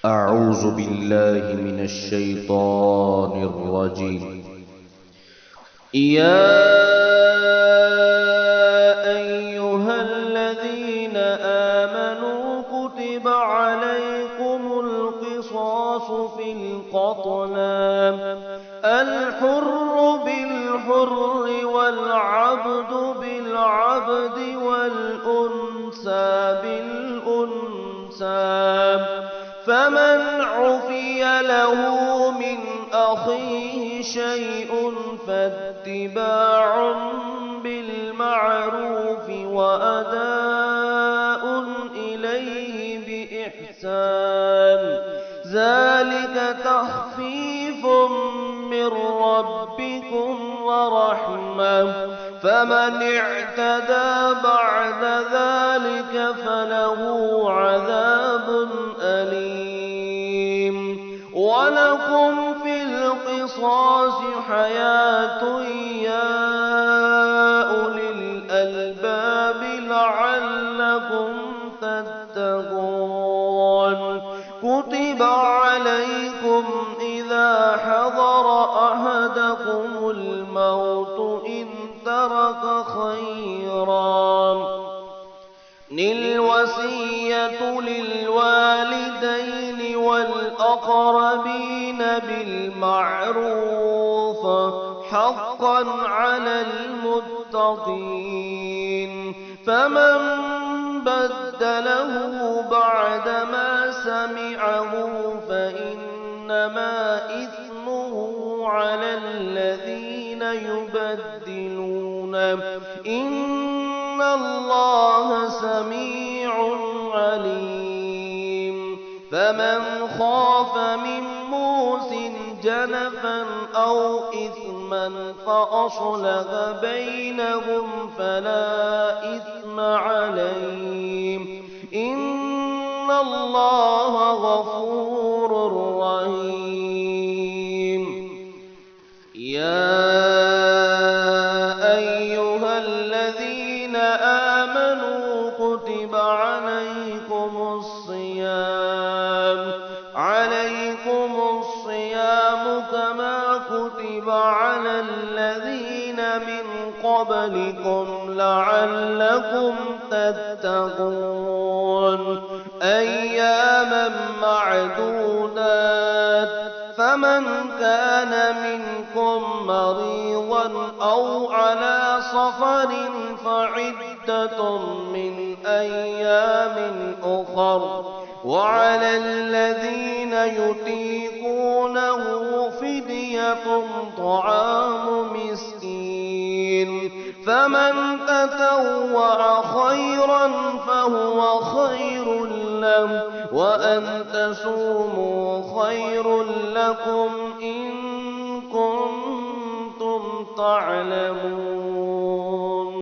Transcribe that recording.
أعوذ بالله من الشيطان الرجيم. يا أيها الذين آمنوا كتب عليكم القصاص في القتلى، الحر بالحر والعبد بالعبد والأنثى بالأنثى، فمن عفي له من أخيه شيء فاتباع بالمعروف وأداء إليه بإحسان، ذلك تخفيف من ربكم ورحمة، فمن اعتدى بعد ذلك فله عذاب أليم. ولكم في القصاص حياة يا أولي الألباب لعلكم تتقون. كتب عليكم إذا حضر أحدكم الموت إن ترك خيرا الوصية للوالدين والأقربين بالمعروف حقا على المتقين، فمن بدله بعدما سمعه فإنما إثمه على الذين يبدلونه، إن الله سميع عليم. فمن خاف من موصٍ جنفا أو إثما فأصلح بينهم فلا إثم عليه، إن الله غفور رحيم. يا أيها الذين آمنوا كتب عليكم الصيام كما كتب على الذين من قبلكم لعلكم تتقون، أياما معدودات، فمن كان منكم مريضا أو على سفر فعدة من أيام أخر، وعلى الذين يطيقونه فدية طعام مسكين، فمن تطوع خيرا فهو خير له، وأن تصوموا خير لكم إن كنتم تعلمون.